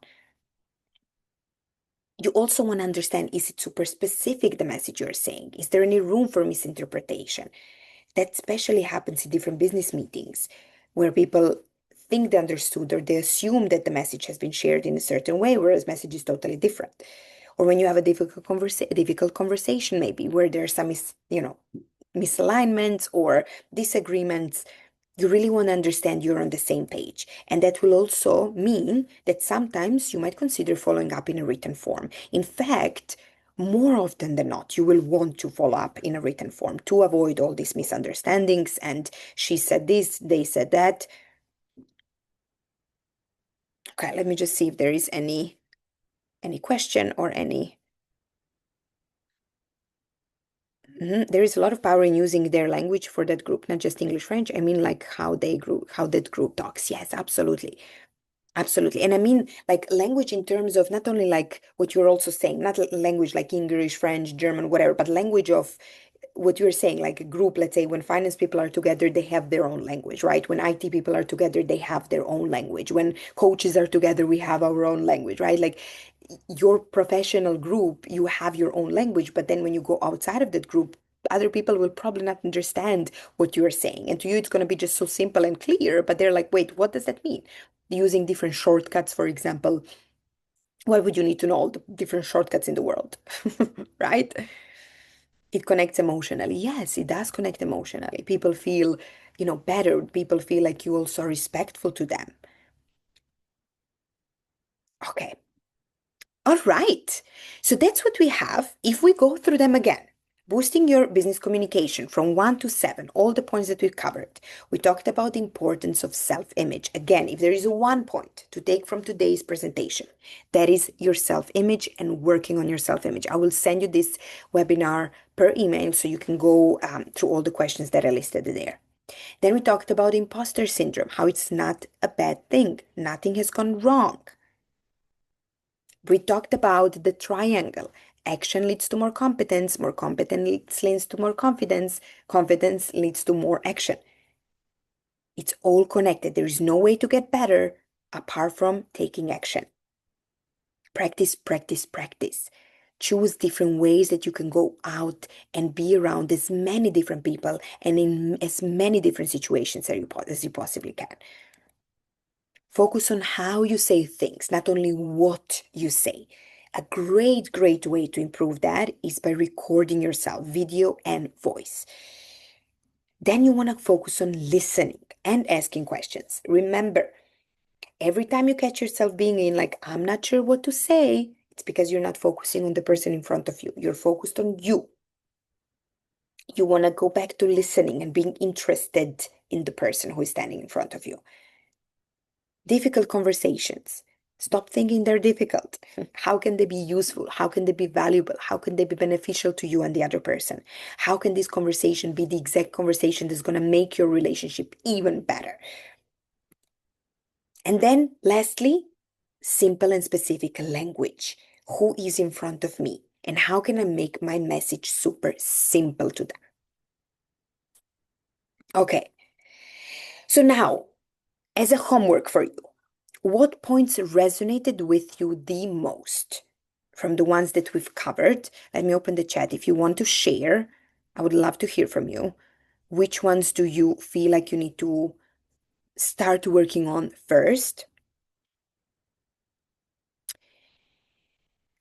You also want to understand, is it super specific, the message you're saying? Is there any room for misinterpretation? That especially happens in different business meetings where people think they understood or they assume that the message has been shared in a certain way, whereas message is totally different. Or when you have a difficult conversation, maybe where there's some misalignments or disagreements, you really want to understand you're on the same page. And that will also mean that sometimes you might consider following up in a written form. In fact, more often than not, you will want to follow up in a written form to avoid all these misunderstandings. And she said this, they said that. Okay, let me just see if there is any question or any. There is a lot of power in using their language for that group, not just English, French. I mean, like how that group talks. Yes, absolutely. Absolutely. And I mean, like language in terms of not only like what you're also saying, not language like English, French, German, whatever, but language of what you're saying, like a group, let's say when finance people are together, they have their own language, right? When IT people are together, they have their own language. When coaches are together, we have our own language, right? Like your professional group, you have your own language, but then when you go outside of that group, other people will probably not understand what you're saying. And to you, it's going to be just so simple and clear, but they're like, wait, what does that mean? Using different shortcuts, for example, why would you need to know all the different shortcuts in the world? Right? It connects emotionally. Yes, it does connect emotionally. People feel, better. People feel like you also are respectful to them. Okay. All right. So that's what we have. If we go through them again, boosting your business communication from 1 to 7, all the points that we covered. We talked about the importance of self-image. Again, if there is one point to take from today's presentation, that is your self-image and working on your self-image. I will send you this webinar per email so you can go through all the questions that are listed there. Then we talked about imposter syndrome, how it's not a bad thing. Nothing has gone wrong. We talked about the triangle. Action leads to more competence leads to more confidence leads to more action. It's all connected. There is no way to get better apart from taking action. Practice, practice, practice. Choose different ways that you can go out and be around as many different people and in as many different situations as you possibly can. Focus on how you say things, not only what you say. A great, great way to improve that is by recording yourself, video and voice. Then you want to focus on listening and asking questions. Remember, every time you catch yourself being in like, I'm not sure what to say, it's because you're not focusing on the person in front of you. You're focused on you. You want to go back to listening and being interested in the person who is standing in front of you. Difficult conversations. Stop thinking they're difficult. How can they be useful? How can they be valuable? How can they be beneficial to you and the other person? How can this conversation be the exact conversation that's going to make your relationship even better? And then, lastly, simple and specific language. Who is in front of me? And how can I make my message super simple to them? Okay. So now, as a homework for you, what points resonated with you the most from the ones that we've covered? Let me open the chat. If you want to share, I would love to hear from you. Which ones do you feel like you need to start working on first?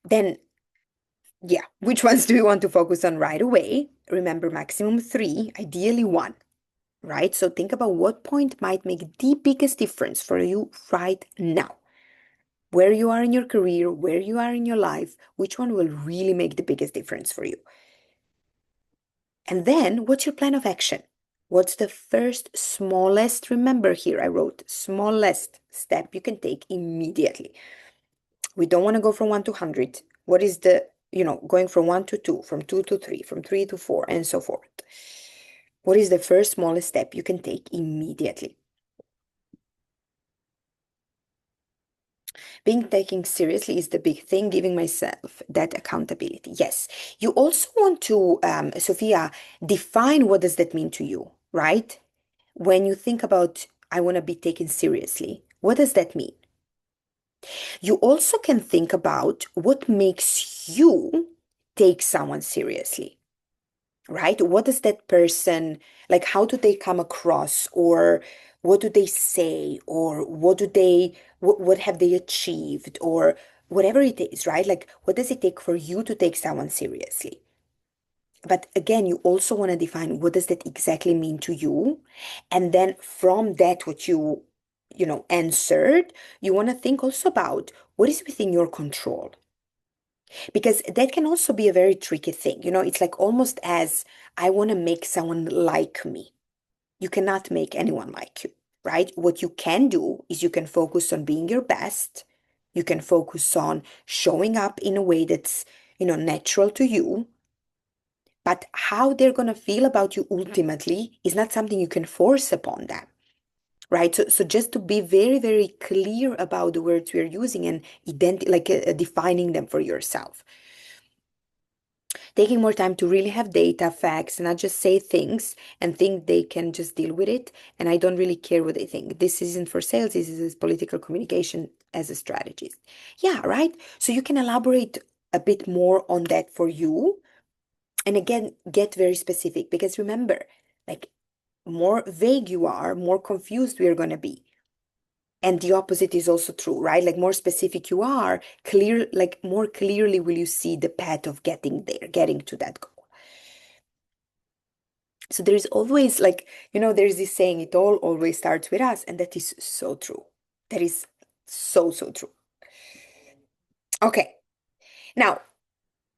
Then, yeah, which ones do you want to focus on right away? Remember, maximum three, ideally one, right? So think about what point might make the biggest difference for you right now. Where you are in your career, where you are in your life, which one will really make the biggest difference for you? And then, what's your plan of action? What's the first smallest, remember here I wrote, smallest step you can take immediately? We don't want to go from 1 to 100. What is the, going from 1 to 2, from 2 to 3, from 3 to 4, and so forth? What is the first smallest step you can take immediately? Being taken seriously is the big thing, giving myself that accountability. Yes. You also want to, Sophia, define what does that mean to you, right? When you think about, I want to be taken seriously, what does that mean? You also can think about what makes you take someone seriously, right? What does that person, like, how do they come across, or what do they say, or what have they achieved, or whatever it is, right? Like, what does it take for you to take someone seriously? But again, you also want to define what does that exactly mean to you? And then from that, what answered, you want to think also about what is within your control. Because that can also be a very tricky thing. It's like almost as I want to make someone like me. You cannot make anyone like you, right? What you can do is you can focus on being your best. You can focus on showing up in a way that's, natural to you. But how they're going to feel about you ultimately is not something you can force upon them, right? So just to be very, very clear about the words we're using and defining them for yourself. Taking more time to really have data, facts, and not just say things and think they can just deal with it. And I don't really care what they think. This isn't for sales, this is political communication as a strategist. Yeah, right? So you can elaborate a bit more on that for you. And again, get very specific because remember, like more vague you are, more confused we are going to be. And the opposite is also true, right? Like more specific you are, like more clearly will you see the path of getting there, getting to that goal. So there's always like, there's this saying, it all always starts with us. And that is so true. That is so, so true. Okay. Now,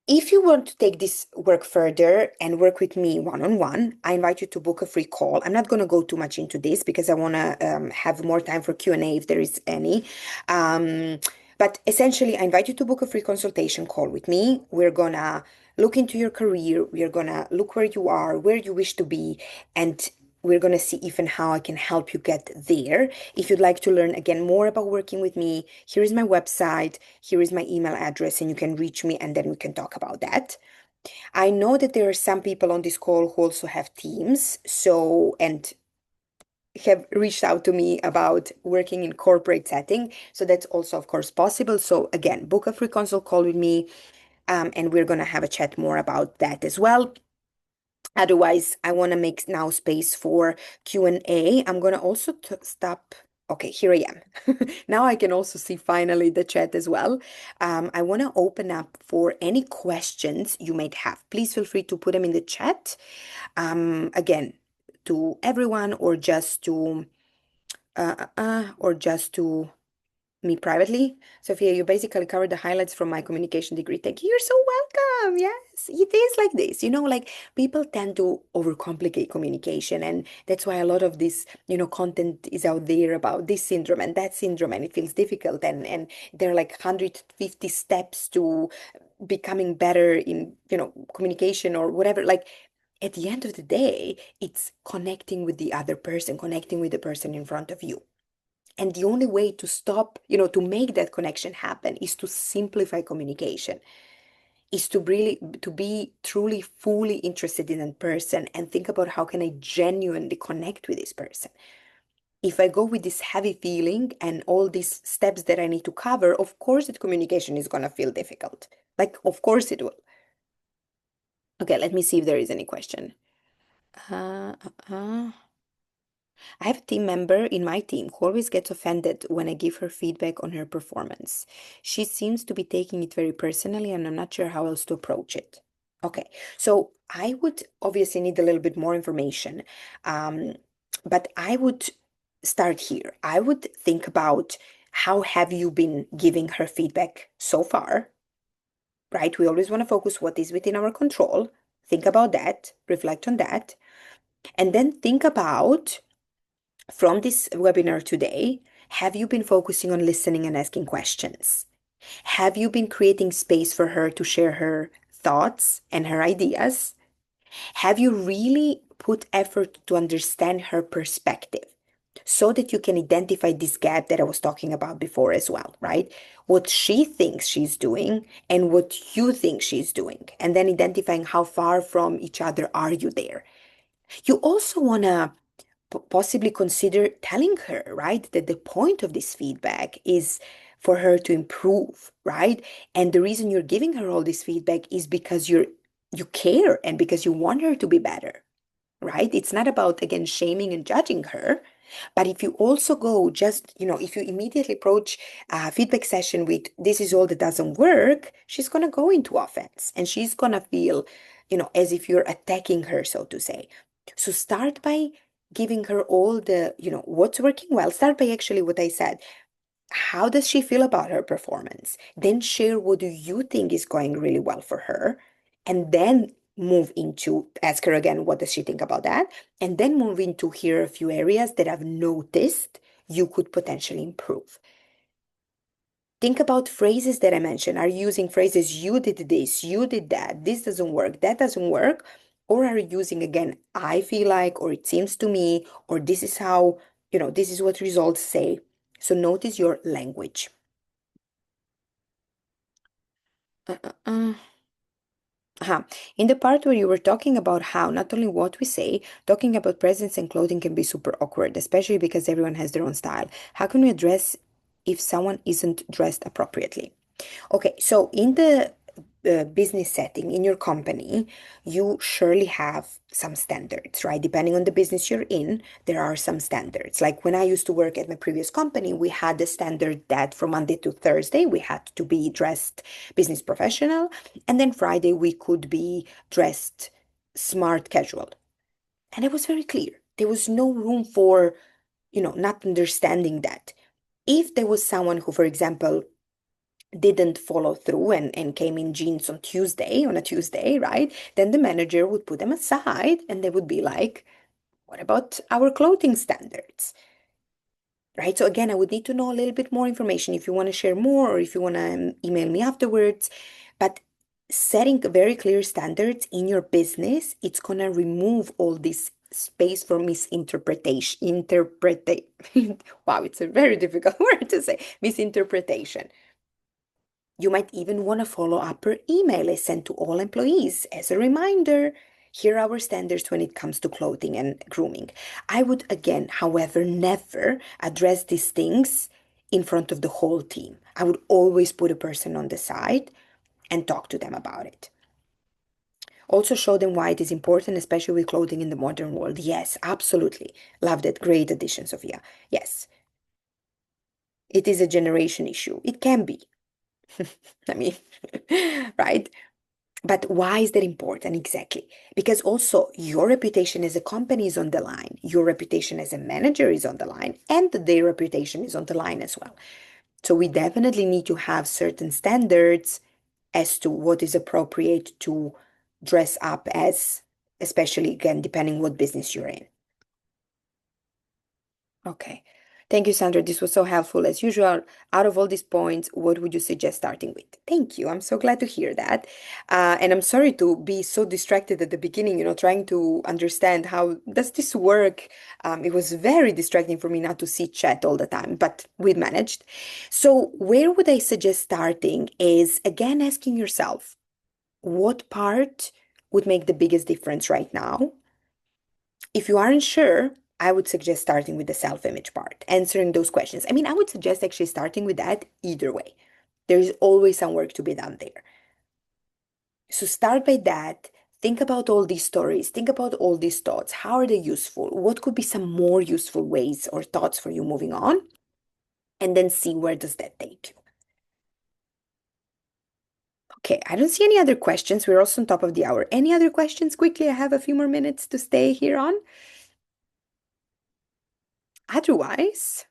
if you want to take this work further and work with me one-on-one, I invite you to book a free call. I'm not going to go too much into this because I want to have more time for Q&A if there is any. Um, but essentially, I invite you to book a free consultation call with me. We're going to look into your career. We're going to look where you are, where you wish to be, and we're going to see if and how I can help you get there. If you'd like to learn again more about working with me, here is my website, here is my email address, and you can reach me and then we can talk about that. I know that there are some people on this call who also have teams, and have reached out to me about working in corporate setting. So that's also, of course, possible. So again, book a free consult call with me, and we're going to have a chat more about that as well. Otherwise, I want to make now space for Q&A. I'm going to also stop. Okay, here I am. Now I can also see finally the chat as well. I want to open up for any questions you might have. Please feel free to put them in the chat. Again, to everyone or just to me privately. Sophia, you basically covered the highlights from my communication degree. Thank you. You're so welcome. Yes, it is like this. Like people tend to overcomplicate communication. And that's why a lot of this, content is out there about this syndrome and that syndrome. And it feels difficult. And there are like 150 steps to becoming better in, communication or whatever. Like, at the end of the day, it's connecting with the other person, connecting with the person in front of you. And the only way to stop, to make that connection happen is to simplify communication, is to be truly, fully interested in a person and think about how can I genuinely connect with this person. If I go with this heavy feeling and all these steps that I need to cover, of course that communication is going to feel difficult. Like, of course it will. Okay, let me see if there is any question. Uh, uh, uh. I have a team member in my team who always gets offended when I give her feedback on her performance. She seems to be taking it very personally, and I'm not sure how else to approach it. Okay, so I would obviously need a little bit more information, um, but I would start here. I would think about how have you been giving her feedback so far, right? We always want to focus what is within our control. Think about that, reflect on that, and then think about from this webinar today, have you been focusing on listening and asking questions? Have you been creating space for her to share her thoughts and her ideas? Have you really put effort to understand her perspective so that you can identify this gap that I was talking about before as well, right? What she thinks she's doing and what you think she's doing, and then identifying how far from each other are you there. You also want to possibly consider telling her, right, that the point of this feedback is for her to improve, right? And the reason you're giving her all this feedback is because you care and because you want her to be better, right? It's not about, again, shaming and judging her. But if you also go just, if you immediately approach a feedback session with this is all that doesn't work, she's going to go into offense and she's going to feel, as if you're attacking her, so to say. So start by giving her all the, what's working well. Start by actually what I said. How does she feel about her performance? Then share what do you think is going really well for her. And then move into ask her again, what does she think about that? And then move into here a few areas that I've noticed you could potentially improve. Think about phrases that I mentioned. Are you using phrases, you did this, you did that, this doesn't work, that doesn't work? Or are you using again, I feel like, or it seems to me, or this is how, this is what results say. So notice your language. Uh, uh, uh. Uh-huh. In the part where you were talking about how not only what we say, talking about presents and clothing can be super awkward, especially because everyone has their own style. How can we address if someone isn't dressed appropriately? Okay, so in the business setting, in your company, you surely have some standards, right? Depending on the business you're in, there are some standards. Like when I used to work at my previous company, we had the standard that from Monday to Thursday, we had to be dressed business professional, and then Friday, we could be dressed smart casual. And it was very clear. There was no room for, not understanding that. If there was someone who, for example, didn't follow through and came in jeans on a Tuesday, right? Then the manager would put them aside and they would be like, what about our clothing standards? Right? So again, I would need to know a little bit more information if you want to share more or if you want to email me afterwards. But setting very clear standards in your business, it's gonna remove all this space for misinterpretation. Wow, it's a very difficult word to say. Misinterpretation. You might even want to follow up per email I sent to all employees as a reminder. Here are our standards when it comes to clothing and grooming. I would, again, however, never address these things in front of the whole team. I would always put a person on the side and talk to them about it. Also, show them why it is important, especially with clothing in the modern world. Yes, absolutely. Love that. Great addition, Sophia. Yes, it is a generation issue. It can be. I mean, right? But why is that important? Exactly. Because also your reputation as a company is on the line, your reputation as a manager is on the line, and their reputation is on the line as well. So we definitely need to have certain standards as to what is appropriate to dress up as, especially again, depending what business you're in. Okay. Thank you, Sandra. This was so helpful as usual. Out of all these points, what would you suggest starting with? Thank you. I'm so glad to hear that. And I'm sorry to be so distracted at the beginning, trying to understand how does this work. It was very distracting for me not to see chat all the time, but we managed. So where would I suggest starting is again asking yourself, what part would make the biggest difference right now? If you aren't sure, I would suggest starting with the self-image part, answering those questions. I mean, I would suggest actually starting with that either way. There is always some work to be done there. So start by that. Think about all these stories. Think about all these thoughts. How are they useful? What could be some more useful ways or thoughts for you moving on? And then see where does that take you. Okay, I don't see any other questions. We're also on top of the hour. Any other questions quickly? I have a few more minutes to stay here on. Otherwise,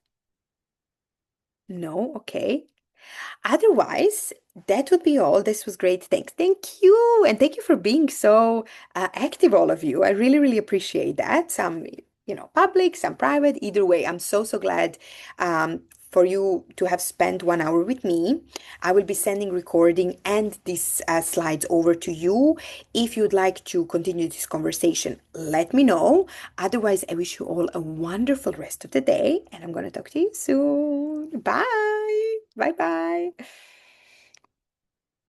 no, okay. Otherwise, that would be all. This was great. Thanks. Thank you. And thank you for being so active, all of you. I really, really appreciate that. Some, public, some private. Either way, I'm so, so glad for you to have spent 1 hour with me. I will be sending recording and these slides over to you. If you'd like to continue this conversation, let me know. Otherwise, I wish you all a wonderful rest of the day, and I'm going to talk to you soon. Bye. Bye bye.